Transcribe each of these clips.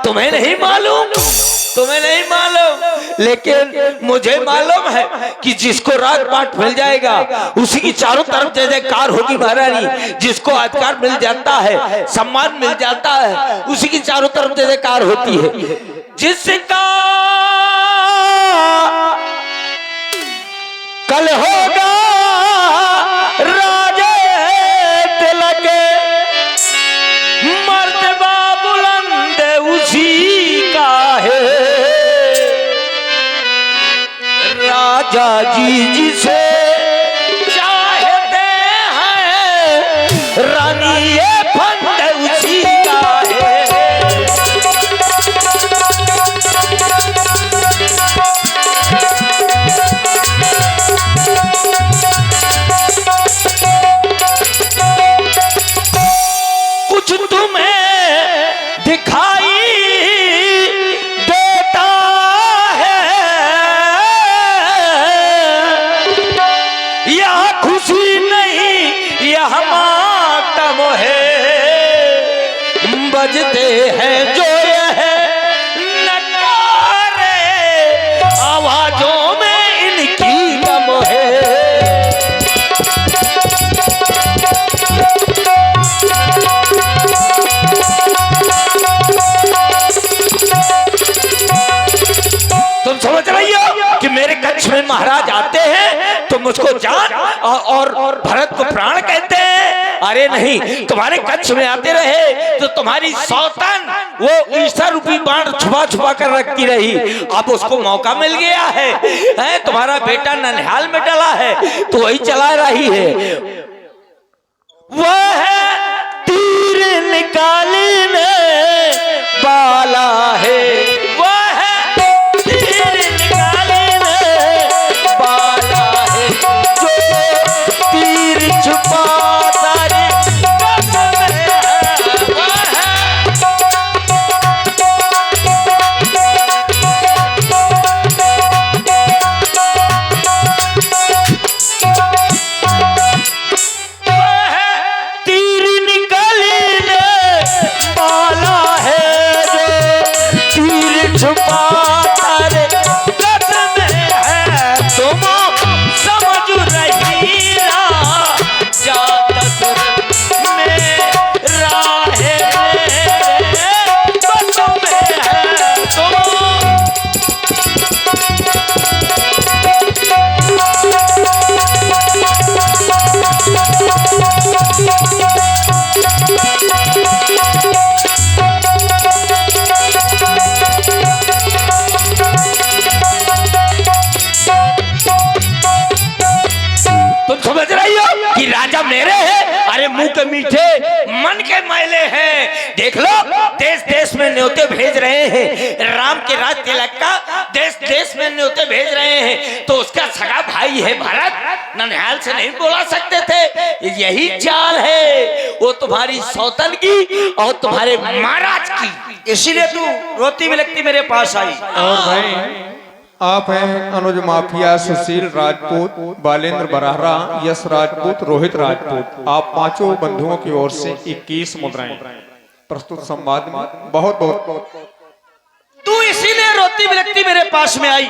तुम्हें नहीं मालूम, तुम्हें नहीं मालूम, लेकिन मुझे मालूम है कि जिसको राज पाट मिल जाएगा उसी की चारों तरफ जय जयकार होगी महारानी। जिसको अधिकार मिल जाता है, सम्मान मिल जाता है, उसी की चारों तरफ जय जयकार होती है। जिसका कल होगा राजे तिलक, मर्तबा बुलंद उसी का है। राजा जी जिसे चाहते हैं, रानी ये फंद उसी का है। कुछ तुम्हें दिखाई देता है, यह खुशी नहीं यह मातम है। बजते हैं जो यह नगारे, आवाजों में इनकी दम है। तुम समझ रही हो कि मेरे कक्ष में महाराज आते हैं तो मुझको जान और भरत को प्राण कहते हैं? अरे नहीं, तुम्हारे कक्ष में आते रहे तो तुम्हारी सौतन वो ईसा रूपी बाण छुपा छुपा कर रखती रही। अब उसको मौका मिल गया है, तुम्हारा बेटा ननिहाल में डला है तो वही चला रही है। वह तीर निकालने वाला है, राजा मेरे हैं। अरे मुंह के मीठे मन के मैले हैं। देख लो, देश देश में न्योते भेज रहे हैं। राम के राज तिलक का देश देश में न्योते भेज रहे हैं तो उसका सगा भाई है भरत, ननिहाल से नहीं बोला सकते थे। यही चाल है वो तुम्हारी सौतन की और तुम्हारे महाराज की, इसीलिए तू रोती बिलखती मेरे पास आई। और भाई आप हैं अनुज माफिया, सुशील राजपूत, बालेंद्र बराहरा, यश राजपूत, रोहित राजपूत। आप पांचों बंधुओं की ओर से 21 मुद्राएं प्रस्तुत संवाद में बहुत बहुत। तू इसीलिए रोती बिलखती मेरे पास में आई?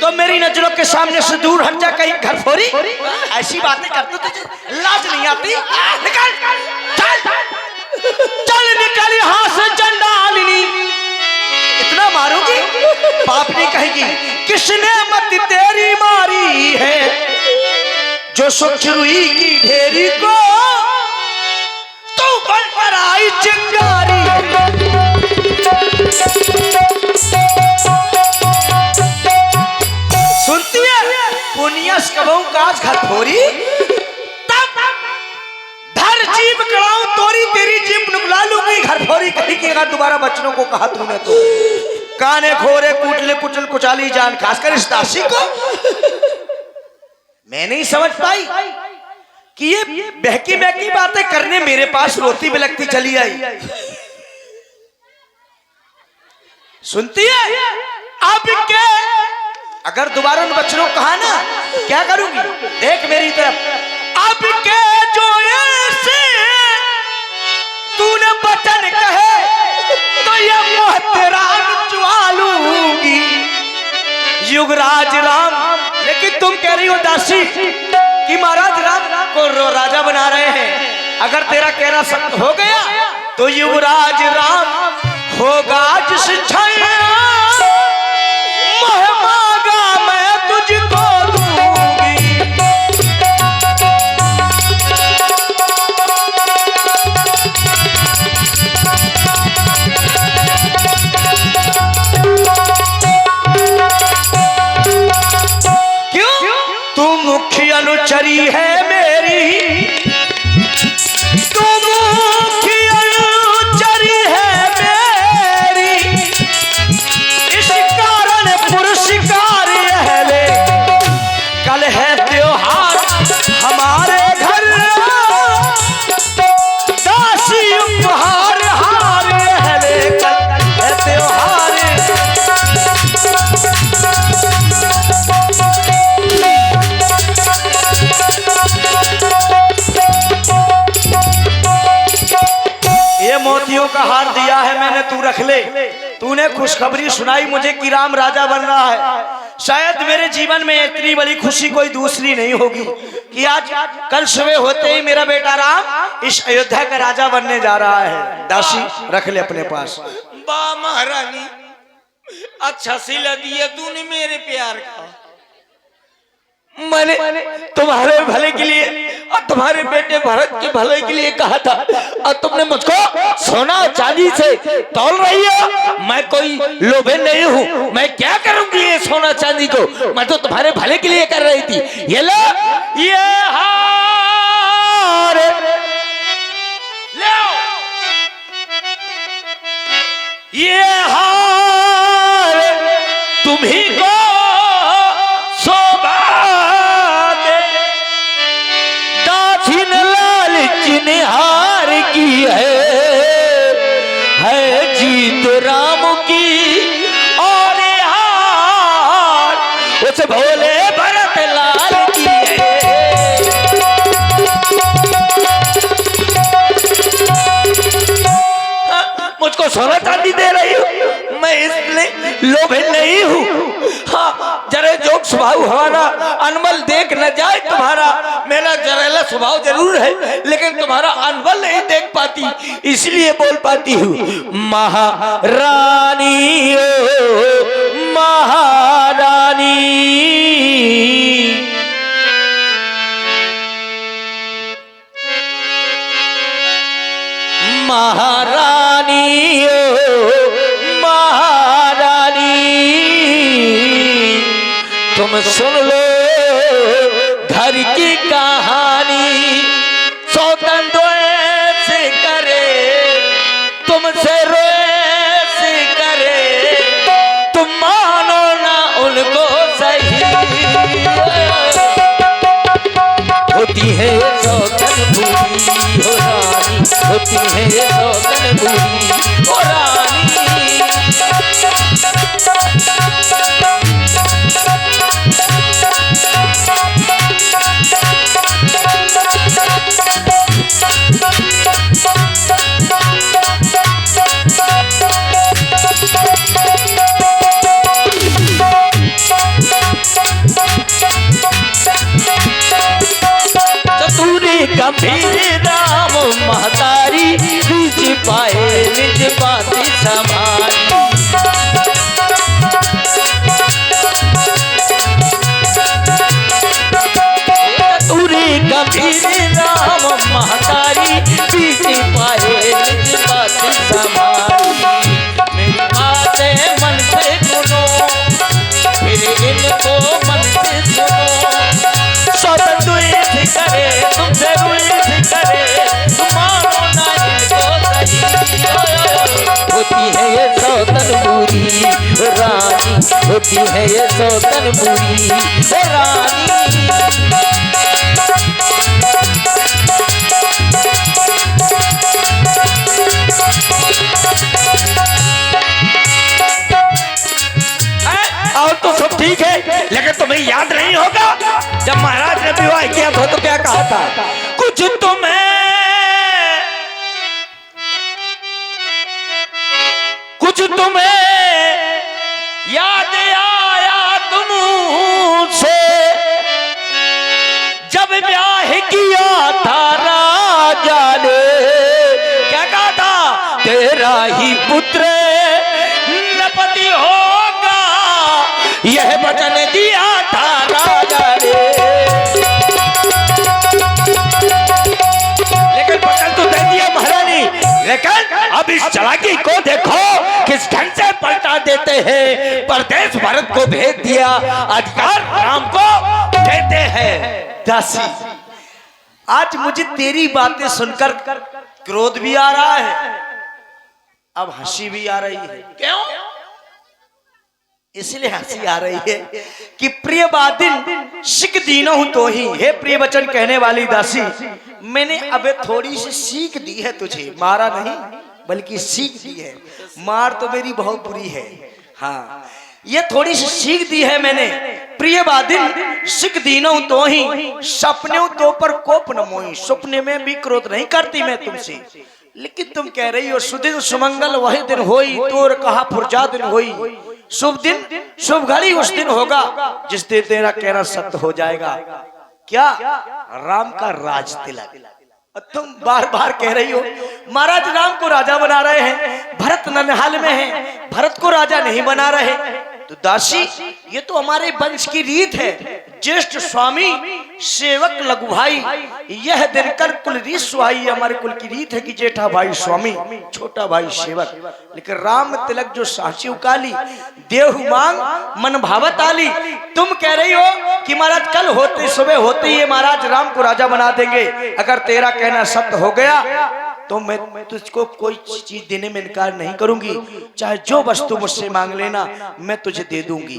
तो मेरी नजरों के सामने से दूर हट जा, कहीं घर फोरी ऐसी बातें करते तुझे लाज नहीं आती? निकल चल चल निकल यहाँ से चंडालिनी। इतना मारूंगी बाप नहीं कहेगी किसने मत तेरी मारी है, जो सोच रुई की ढेरी को तू बन पर आई चिंगारी। सुनती है पुनियस कबहू काज घर फोरी, तब धर जीप कड़ाऊं तोरी तेरी जीप नुकला लूंगी। घर फोरी कहीं की अगर दोबारा बच्चों को कहा तूने तो काने खोरे कुटले कुचल कुचाली जान, खासकर इस दासी को। मैं नहीं समझ पाई कि ये बहकी बहकी बातें करने मेरे पास रोती बिलखती चली आई। सुनती है अब के अगर दोबारा उन बच्चों को कहा ना क्या करूंगी, देख मेरी तरफ। अब के जो ऐसे तूने बचन कहे तो युगराज राम, लेकिन तुम कह रही हो दासी कि महाराज राम को राजा बना रहे हैं। अगर तेरा कहना सत्य हो गया तो युवराज राम होगा जिस छाया मांगा मैं तुझको दूंगी। क्यों? तू मुख्य अनुचरी है मेरी, तू मुख्य अनुचरी है मेरी, इस कारण पुरस्कार यह ले। कल है त्योहार हमारे घर, दासी उपहार हार यह ले। कल है त्योहार। ये मोतियों का हार दिया है मैंने, तू रख ले। तूने खुशखबरी सुनाई मुझे कि राम राजा बन रहा है। शायद मेरे जीवन में इतनी बड़ी खुशी कोई दूसरी नहीं होगी कि आज कल सुबह होते ही मेरा बेटा राम इस अयोध्या का राजा बनने जा रहा है। दासी रख ले अपने पास। वाह महारानी, अच्छा सिला दिया तूने मेरे प्यार का। मैंने तुम्हारे भले के लिए और तुम्हारे बेटे भरत के भले के लिए कहा था, और तुमने मुझको सोना चांदी से तौल रही हो। मैं कोई लोभे नहीं हूँ, मैं क्या करूंगी ये सोना चांदी को, मैं तो तुम्हारे भले के लिए कर रही थी। ये लो, ये हार ले आओ, ये हार तुम्ही को हार की है जीत राम की, और हार उस भोले भरत लाल की है। मुझको सोना चांदी दे रही हूँ, मैं इसलिए लोभे नहीं हूँ। हाँ, जरा जोक स्वभाव हमारा अनमल देख न जाए तुम्हारा, मेरा जरेला स्वभाव जरूर है लेकिन तुम्हारा अनमल नहीं देख पाती, इसलिए बोल पाती हूँ। महारानी ओ महारानी, महारानी ओ महारानी, तुम सुन लो घर की कहानी। सौतन रोए से करे, तुमसे रोए से करे, तुम मानो ना उनको सही। होती है ये सौतन बुरी हो रानी, होती है ये सौतन बुरी हो रानी। गंभीर राम महतारी, बीच पाए निज बाती संभाली। तुरी गंभीर राम महतारी, बीच पाए निज बाती संभाली। मेरी बातें मन से सुनो, फिर इनको मन से सुनो। सौतन दुई करे, तुमसे रुई करे, तुम मानो ना इनको सही। होती है ये सौतन बुरी रानी, होती है ये सौतन बुरी रानी। और तो सब ठीक है, लेकिन तुम्हें याद नहीं होगा जब महाराज ने विवाह किया था तो क्या कहा था? कुछ तुम्हें याद आया तुमसे जब ब्याह किया था राजा ने, क्या कहा था? तेरा ही पुत्र नपति होगा, यह वचन दिया था राजा ने। लेकिन वचन तो दे दिया महारानी, लेकिन अब इस चालाकी को देखो किस ढंग से पलटा देते हैं। परदेश भारत को भेज दिया, अधिकार राम को देते हैं। दासी, आज मुझे तेरी बातें सुनकर क्रोध भी आ रहा है, अब हंसी भी आ रही है। क्यों? इसलिए हंसी आ रही है कि प्रिय बादिन सिख दीनो हूं तो ही। हे प्रिय वचन कहने वाली दासी, मैंने अबे थोड़ी सी सीख दी है तुझे, मारा नहीं बल्कि सीख दी है। मार तो मेरी बहुत बुरी है, हाँ, ये थोड़ी सी सीख दी है मैंने। प्रिय बादिन सिख दीनो तो ही, सपने तो पर कोप न मोही। सपने में भी क्रोध नहीं करती मैं तुमसे, लेकिन तुम कह रही हो सुदिन सुमंगल वही दिन होई, तोर कहा फुरजा दिन होई। शुभ दिन शुभ घड़ी उस दिन होगा जिस दिन तेरा कहना सत्य हो जाएगा। क्या? राम का राज तिलक। तुम बार बार कह रही हो महाराज राम को राजा बना रहे हैं, भरत ननिहाल में है, भरत को राजा नहीं बना रहे। तो दासी, ये तो हमारे वंश की रीत है। ज्येष्ठ स्वामी सेवक लघु भाई, यह दिनकर कुल रीत सुहाई। हमारे कुल की रीत है कि जेठा भाई स्वामी, छोटा भाई सेवक। लेकिन राम तिलक जो साची उकाली, देहु मांग मन भावत आली। तुम कह रही हो कि महाराज कल होते सुबह होते ही महाराज राम को राजा बना देंगे। अगर तेरा कहना सत्य हो गया तो मैं तुझको कोई चीज देने में इनकार नहीं करूंगी, चाहे जो वस्तु मुझसे मांग लेना मैं तुझे दे दूंगी।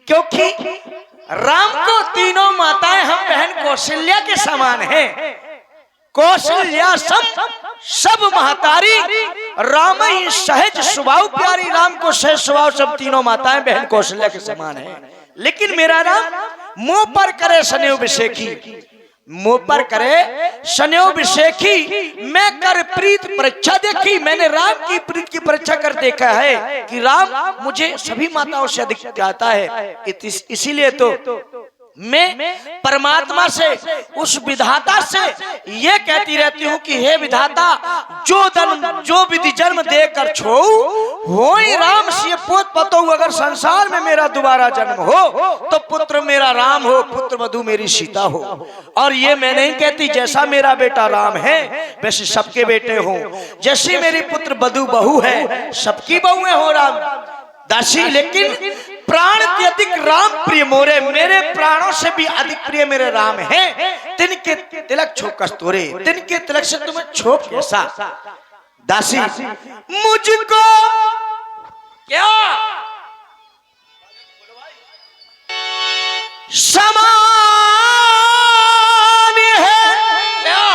क्योंकि राम को तीनों माताएं हम बहन कौशल्या के समान हैं। कौशल्या सब महतारी, राम ही सहज स्वभाव प्यारी। राम को सहज स्वभाव सब तीनों माताएं बहन कौशल्या के समान हैं। लेकिन मेरा राम मुंह पर करे सनेव विषेखी, मुंह पर करे सनेव विषेखी। मैं कर प्रीत परीक्षा देखी, मैंने राम की प्रीत की परीक्षा कर देखा है कि राम मुझे सभी माताओं से अधिक चाहता है। इसीलिए तो मैं परमात्मा से, उस विधाता से ये कहती रहती हूँ कि हे विधाता, जो विधि जन्म देकर छो हो राम से पोत पतो। अगर संसार में मेरा दोबारा जन्म हो तो पुत्र मेरा राम हो, पुत्र वधु मेरी सीता हो। और ये मैं नहीं कहती जैसा मेरा बेटा राम है वैसे सबके बेटे हो, जैसी मेरी पुत्र वधु बहू है सबकी बहुएं हो राम दासी। लेकिन प्राण के अधिक राम प्रिय मोरे, मेरे प्राणों से भी अधिक प्रिय मेरे राम हैं। तिनके तिलक छो कस्तूरे, तिनके तिलक से तुम्हें छो कैसा? दासी, मुझको क्या समान है क्या?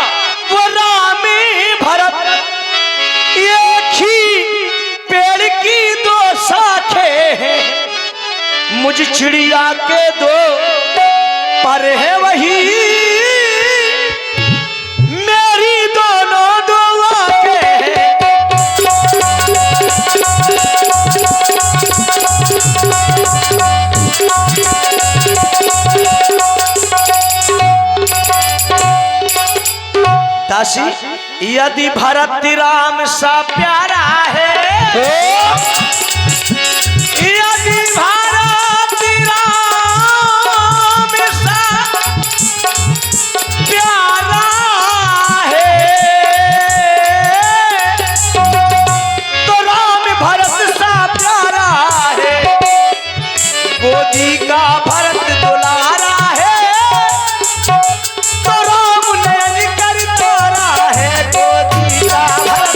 वो रामी भरत एक ही पेड़ की दो शाखे हैं, मुझ चिड़िया के दो पर है वही मेरी दोनों दो आंखें हैं। दासी, यदि भरत राम सा प्यारा है, यदि भारत राम सा प्यारा है, तो राम भरत सा प्यारा है। गोदी का भरत दुलारा है, तो राम नयन कर तोरा है। गोदी का भरत,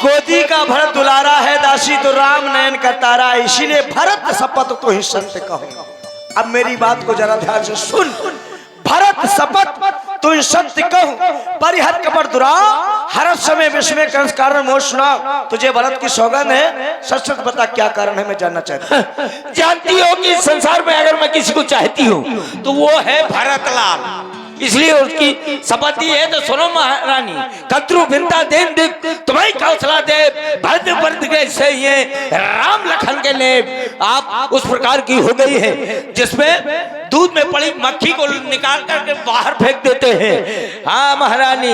गोदी का भरत दुलारा है दासी, तो राम नयन का तारा। इसीलिए भरत शपथ तो ही सत्य कहूं। अब मेरी बात को जरा ध्यान से सुन। भरत शपथ तो ही सत्य कहूं, परिहर कबर दुरा हर समय विस्मय कंस कारण मोह सुनाओ। तुझे भरत की सौगंध है, सच सच बता क्या कारण है, मैं जानना चाहता हूं। जानती हो कि संसार में अगर मैं किसी को चाहती हूँ तो वो है भरतलाल। इसलिए उसकी शपथ दी है। तो सुनो महारानी, कद्रु भिन्ता देन देव तुम्हें कौशला देव भरत वर्द के से ये राम लखन के लिए आप उस प्रकार की हो गई है जिसमें दूध में पड़ी मक्खी को निकाल करके बाहर फेंक देते हैं। हाँ महारानी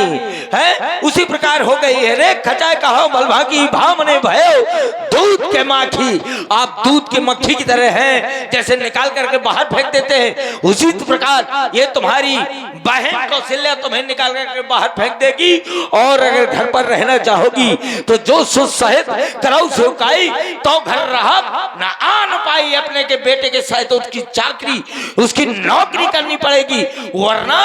है उसी प्रकार हो गई है। रे खचाए कहो बलभा की भामने भयो दूध के माखी, आप दूध की मक्खी की तरह हैं, जैसे निकाल करके बाहर फेंक देते हैं उसी प्रकार ये तुम्हारी बहन कौशल्या तुम्हें निकाल करके बाहर फेंक देगी। और अगर घर पर रहना चाहोगी तो जो सुध सहित कराऊ सेवकाई तो घर रहा ना आन पाई, अपने के बेटे के साथ उसकी चाकरी उसकी नौकरी करनी पड़ेगी, वरना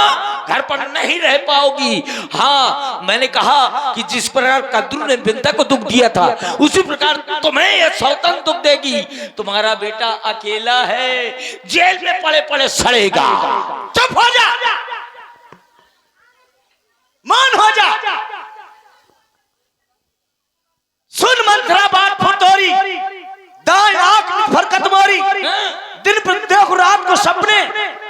घर पर नहीं रह पाओगी। हाँ मैंने कहा कि जिस प्रकार कद्रू ने बिंता को दुख दिया था उसी प्रकार तुम्हें यह सौतन दुख देगी। तुम्हारा बेटा अकेला है, जेल में पड़े पड़े सड़ेगा। चुप हो जा, मान हो जा, सुन मंत्रा बात फुटोरी, दाएं आंख में फरकत मोरी, दिन प्रतिदिन रात को सपने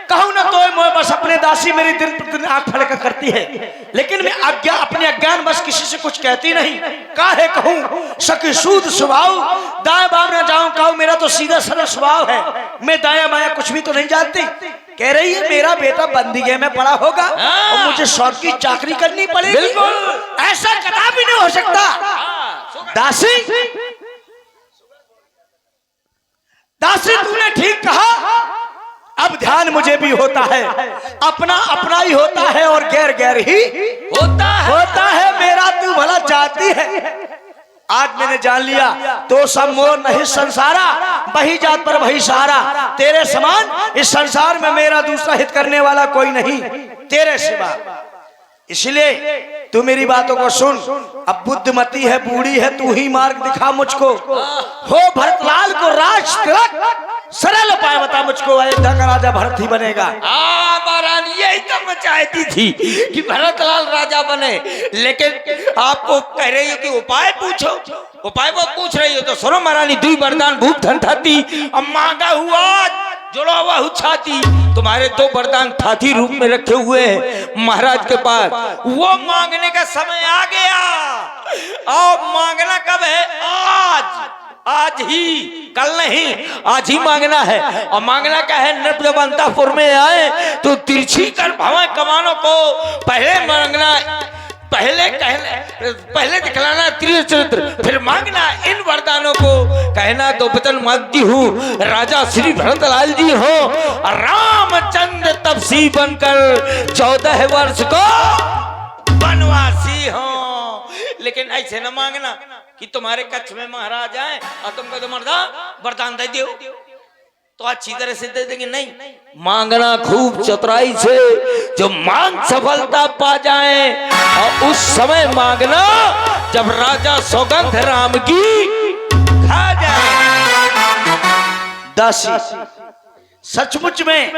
कहूं ना तो मोए बस अपने दासी मेरी दिन प्रतिदिन आंख फड़का करती है, लेकिन मैं अपने अज्ञान बस किसी से कुछ कहती नहीं। काहे कहूं सकी सूद स्वभाव, दाएं बाम ना जाऊं कहूं मेरा तो सीधा सरल स्वभाव है, मैं दाया माया कुछ भी तो नहीं जानती। कह रही है मेरा बेटा बंदीगे में पड़ा होगा और मुझे शौक की चाकरी करनी पड़ेगी, ऐसा कदापि नहीं हो सकता। दासी दासी तूने ठीक कहा, अब ध्यान मुझे भी होता है, अपना अपना ही होता है और गैर गैर ही होता है। मेरा तू भला चाहती है, आज मैंने जान लिया तो सब मोर नहीं संसारा, वही जात पर वही सहारा, तेरे समान इस संसार में मेरा दूसरा हित करने वाला कोई नहीं तेरे सिवा। इसलिए तू मेरी बातों को सुन, अब बुद्धिमती है बूढ़ी है, तू ही मार्ग दिखा मुझको, हो भरतलाल को राज तिलक, सरल उपाय बता मुझको, अयोध्या का राजा भरत ही बनेगा। महारानी यही तो मैं चाहती थी कि भरतलाल राजा बने, लेकिन आपको कह रही हो कि उपाय पूछो, उपाय वो पूछ रही हो तो सुनो महारानी, दुई वरदान भूप धन थाती, अब मांगा हुआ जुड़ा हुआ छाती, तुम्हारे दो वरदान थाती रूप में रखे हुए हैं महाराज के पास, वो मांगने का समय आ गया। और मांगना कब है? आज ही, कल नहीं, आज ही मांगना है। और मांगना क्या है? नृप जब अंतापुर में आए तो तिरछी कर भवन कमानों को पहले मांगना, पहले दिखलाना त्रिय चरित्र, फिर मांगना इन वरदानों को। कहना तो वचन मांगती हूँ राजा श्री भरतलाल जी हो, रामचंद्र तपसी बनकर 14 वर्ष को वनवासी हो। लेकिन ऐसे न मांगना कि तुम्हारे कच्छ में महाराज आए और तुमको तो मर्दा वरदान दे दियो तो अच्छी तरह से दे देंगे, नहीं, मांगना खूब चतुराई से, जो मांग सफलता पा जाए। और उस समय मांगना जब राजा सौगंध राम की खा जाए। दासी सचमुच में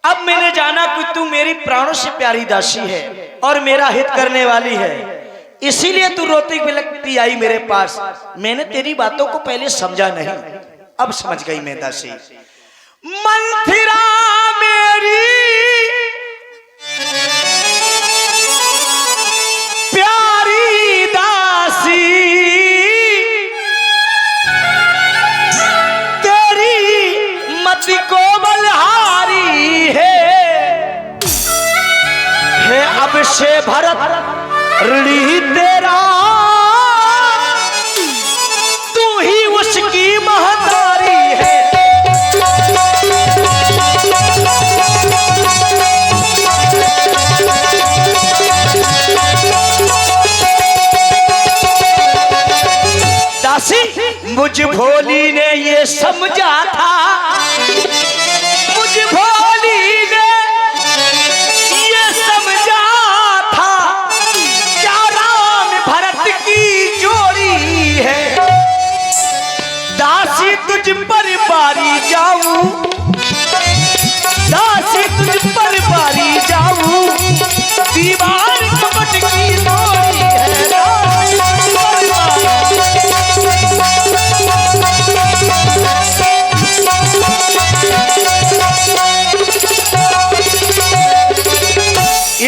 अब मैंने जाना कि तू मेरी प्राणों से प्यारी दासी है और मेरा हित करने वाली है, इसीलिए तू रोती बिलखती आई मेरे पास। मैंने तेरी बातों को पहले समझा नहीं, अब समझ गई मैं दासी। मंथिरा मेरी प्यारी दासी, तेरी मति को बलहारी है अब से भरत ऋणी तेरा, तू ही उसकी महतारी है। दासी मुझ भोली ने ये समझा था, मुझ भोली ने ये समझा था, क्या राम भरत की जोड़ी है। दासी तुझ पर बारी जाऊं, दासी तुझ पर बारी जाऊं, दीवार कपट की जोड़ी है।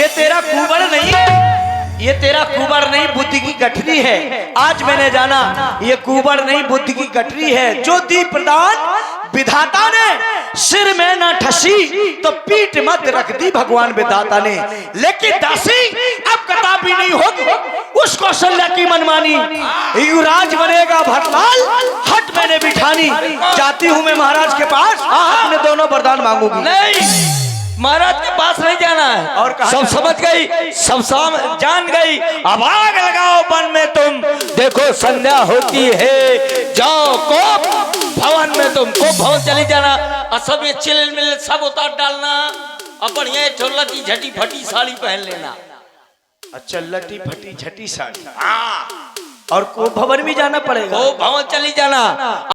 ये तेरा कुबड़ नहीं, ये तेरा कुबड़ नहीं, बुद्धि की गठरी है। आज मैंने जाना ये कुबड़ नहीं, बुद्धि की गठरी है। जो दी प्रदान विधाता ने, सिर में ना ठसी तो पीठ मत रख दी भगवान विधाता ने। लेकिन दासी अब कदापि नहीं होगी उस कौशल्या की मनमानी। युवराज बनेगा भरलाल, हट मैंने बिठानी। जाती हूँ मैं महाराज के पास, अपने दोनों वरदान मांगूंगी। नहीं, महाराज के पास नहीं जाना है। और कहाँ सब जाना? समझ गई, सब जान गई। अब आग लगाओ वन में तुम, देखो संध्या होती है। जाओ को भवन में, तुम को भवन चली जाना। और सब ये चिल मिल सब उतार डालना, और बढ़िया छोला की झटी फटी साड़ी पहन लेना। अच्छा, लटी फटी झटी साड़ी। और को भवन भी जाना पड़ेगा। को भवन चली जाना।